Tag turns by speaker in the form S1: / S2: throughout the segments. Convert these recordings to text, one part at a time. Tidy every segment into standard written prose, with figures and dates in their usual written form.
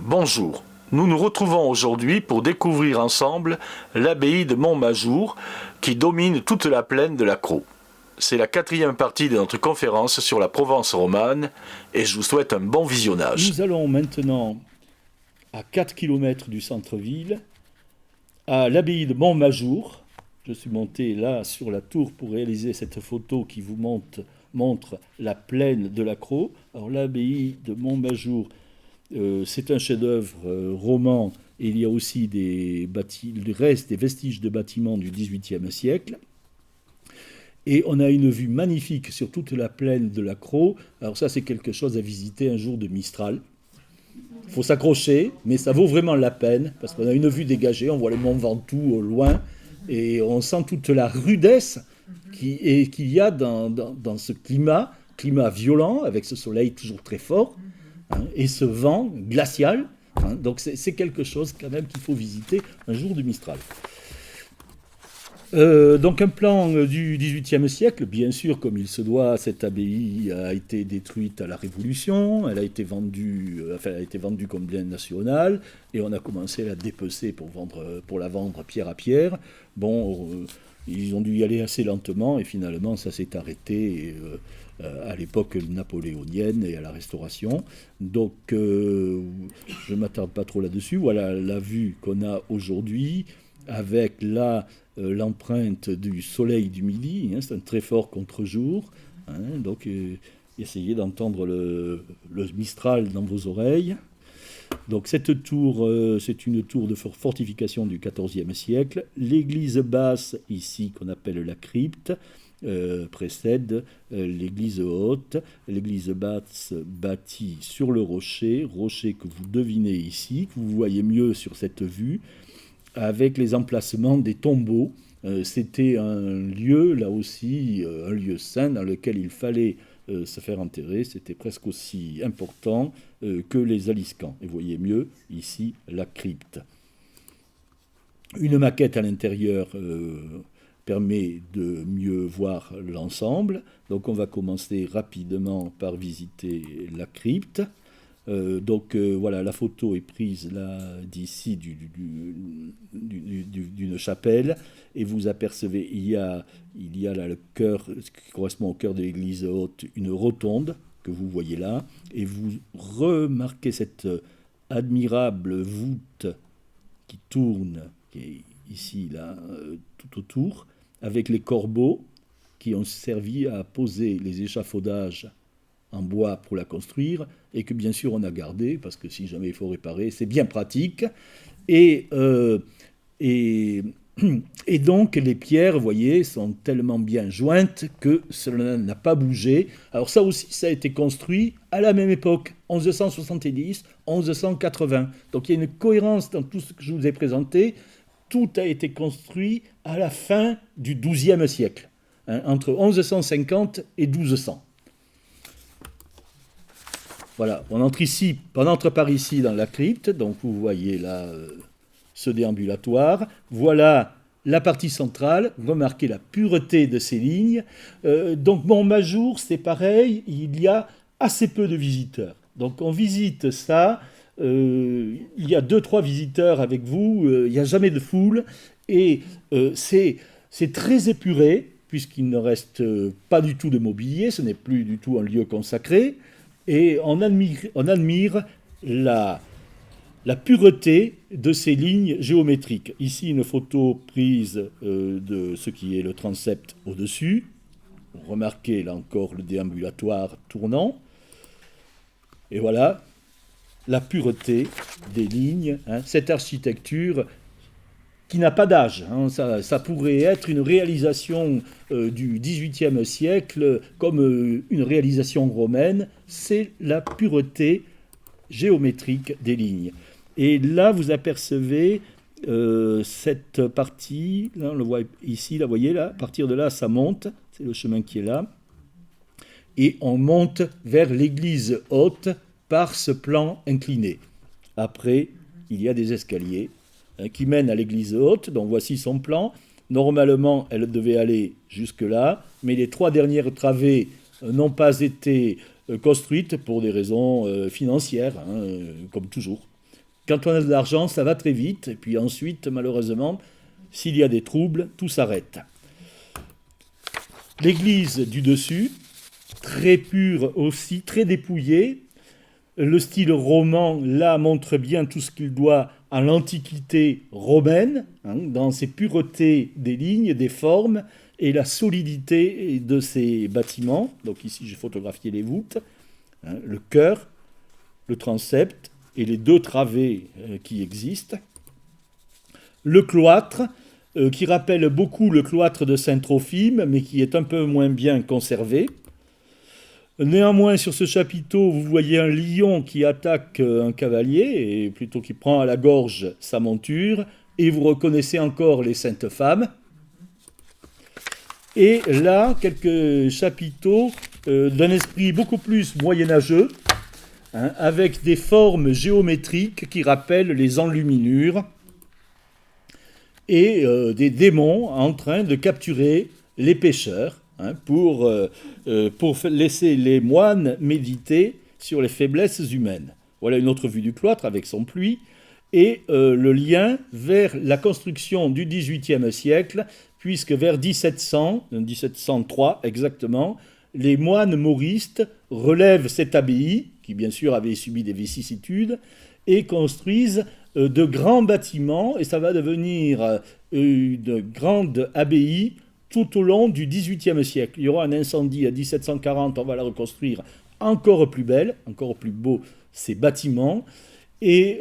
S1: Bonjour, nous nous retrouvons aujourd'hui pour découvrir ensemble l'abbaye de Montmajour qui domine toute la plaine de la Crau. C'est la quatrième partie de notre conférence sur la Provence romane et je vous souhaite un bon visionnage.
S2: Nous allons maintenant à 4 km du centre-ville, à l'abbaye de Montmajour. Je suis monté là sur la tour pour réaliser cette photo qui vous montre la plaine de la Crau. Alors l'abbaye de Montmajour, c'est un chef-d'œuvre roman. Et il y a aussi des restes, des vestiges de bâtiments du XVIIIe siècle. Et on a une vue magnifique sur toute la plaine de la Crau. Alors ça, c'est quelque chose à visiter un jour de Mistral. Il faut s'accrocher, mais ça vaut vraiment la peine, parce qu'on a une vue dégagée, on voit le mont Ventoux au loin, et on sent toute la rudesse qu'il y a dans ce climat violent, avec ce soleil toujours très fort, et ce vent glacial. Donc c'est quelque chose quand même qu'il faut visiter un jour de Mistral. Donc un plan du XVIIIe siècle, bien sûr, comme il se doit, cette abbaye a été détruite à la Révolution, elle a été vendue comme bien national, et on a commencé à la dépecer pour la vendre pierre à pierre. Bon, ils ont dû y aller assez lentement, et finalement ça s'est arrêté à l'époque napoléonienne et à la Restauration. Donc je ne m'attarde pas trop là-dessus. Voilà la vue qu'on a aujourd'hui, avec là l'empreinte du soleil du midi, c'est un très fort contre-jour, donc essayez d'entendre le Mistral dans vos oreilles. Donc cette tour, c'est une tour de fortification du XIVe siècle. L'église basse, ici, qu'on appelle la crypte, précède l'église haute. L'église basse bâtie sur le rocher que vous devinez ici, que vous voyez mieux sur cette vue, avec les emplacements des tombeaux. C'était un lieu, là aussi, un lieu saint dans lequel il fallait se faire enterrer. C'était presque aussi important que les aliscamps. Et vous voyez mieux, ici, la crypte. Une maquette à l'intérieur permet de mieux voir l'ensemble. Donc on va commencer rapidement par visiter la crypte. Voilà, la photo est prise là d'ici d'une chapelle, et vous apercevez, il y a là le cœur, ce qui correspond au cœur de l'église haute, une rotonde que vous voyez là, et vous remarquez cette admirable voûte qui tourne, qui est ici là tout autour, avec les corbeaux qui ont servi à poser les échafaudages en bois pour la construire, et que bien sûr on a gardé, parce que si jamais il faut réparer, c'est bien pratique. Et donc les pierres, vous voyez, sont tellement bien jointes que cela n'a pas bougé. Alors ça aussi, ça a été construit à la même époque, 1170, 1180. Donc il y a une cohérence dans tout ce que je vous ai présenté. Tout a été construit à la fin du XIIe siècle, entre 1150 et 1200. Voilà, on entre par ici dans la crypte, donc vous voyez là ce déambulatoire. Voilà la partie centrale, remarquez la pureté de ces lignes. Donc Montmajour, c'est pareil, il y a assez peu de visiteurs. Donc on visite ça, il y a 2-3 visiteurs avec vous, il n'y a jamais de foule, et c'est très épuré, puisqu'il ne reste pas du tout de mobilier, ce n'est plus du tout un lieu consacré. Et on admire la pureté de ces lignes géométriques. Ici, une photo prise de ce qui est le transept au-dessus. Remarquez là encore le déambulatoire tournant. Et voilà la pureté des lignes, cette architecture qui n'a pas d'âge. Ça pourrait être une réalisation du XVIIIe siècle comme une réalisation romaine. C'est la pureté géométrique des lignes. Et là, vous apercevez cette partie, là, on le voit ici, là, vous voyez, là, à partir de là, ça monte, c'est le chemin qui est là, et on monte vers l'église haute par ce plan incliné. Après, il y a des escaliers qui mène à l'église haute, donc voici son plan. Normalement, elle devait aller jusque-là, mais les 3 dernières travées n'ont pas été construites pour des raisons financières, comme toujours. Quand on a de l'argent, ça va très vite. Et puis ensuite, malheureusement, s'il y a des troubles, tout s'arrête. L'église du dessus, très pure aussi, très dépouillée. Le style roman, là, montre bien tout ce qu'il doit à l'Antiquité romaine, dans ses puretés des lignes, des formes, et la solidité de ces bâtiments. Donc ici, j'ai photographié les voûtes, le chœur, le transept et les 2 travées qui existent. Le cloître, qui rappelle beaucoup le cloître de Saint-Trophime, mais qui est un peu moins bien conservé. Néanmoins, sur ce chapiteau, vous voyez un lion qui attaque un cavalier, et plutôt qui prend à la gorge sa monture, et vous reconnaissez encore les saintes femmes. Et là, quelques chapiteaux d'un esprit beaucoup plus moyenâgeux, avec des formes géométriques qui rappellent les enluminures, et des démons en train de capturer les pêcheurs, pour laisser les moines méditer sur les faiblesses humaines. Voilà une autre vue du cloître avec son puits, et le lien vers la construction du XVIIIe siècle, puisque vers 1703 exactement, les moines mauristes relèvent cette abbaye, qui bien sûr avait subi des vicissitudes, et construisent de grands bâtiments, et ça va devenir une grande abbaye tout au long du XVIIIe siècle. Il y aura un incendie à 1740, on va la reconstruire encore plus belle, encore plus beau, ces bâtiments, et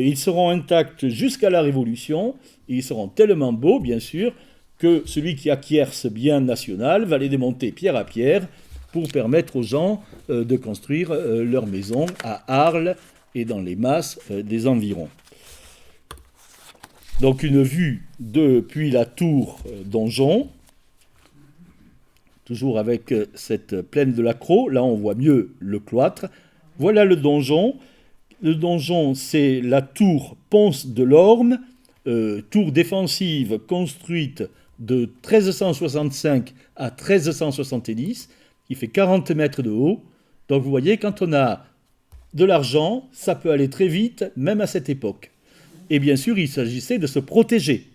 S2: ils seront intacts jusqu'à la Révolution, et ils seront tellement beaux, bien sûr, que celui qui acquiert ce bien national va les démonter pierre à pierre pour permettre aux gens de construire leur maison à Arles et dans les masses des environs. Donc une vue depuis la tour donjon, toujours avec cette plaine de la Crau. Là, on voit mieux le cloître. Voilà le donjon. Le donjon, c'est la tour Ponce de l'Orme, tour défensive construite de 1365 à 1370, qui fait 40 mètres de haut. Donc vous voyez, quand on a de l'argent, ça peut aller très vite, même à cette époque. Et bien sûr, il s'agissait de se protéger.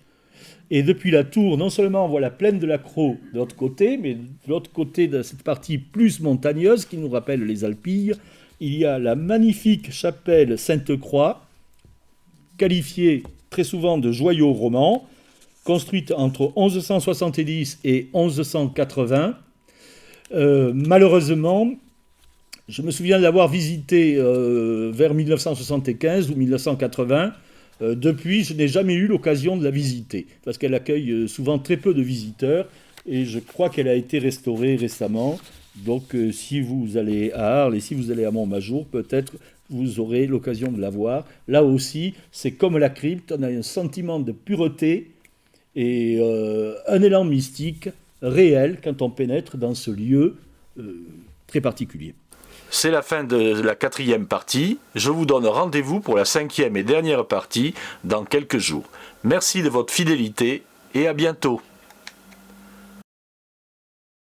S2: Et depuis la tour, non seulement on voit la plaine de la Crau de l'autre côté, mais de l'autre côté de cette partie plus montagneuse qui nous rappelle les Alpilles, il y a la magnifique chapelle Sainte-Croix, qualifiée très souvent de joyau roman, construite entre 1170 et 1180. Malheureusement, je me souviens de l'avoir visitée vers 1975 ou 1980. Depuis, je n'ai jamais eu l'occasion de la visiter, parce qu'elle accueille souvent très peu de visiteurs, et je crois qu'elle a été restaurée récemment. Donc si vous allez à Arles et si vous allez à Montmajour, peut-être vous aurez l'occasion de la voir. Là aussi, c'est comme la crypte, on a un sentiment de pureté et un élan mystique réel quand on pénètre dans ce lieu très particulier.
S1: C'est la fin de la 4e partie. Je vous donne rendez-vous pour la 5e et dernière partie dans quelques jours. Merci de votre fidélité et à bientôt.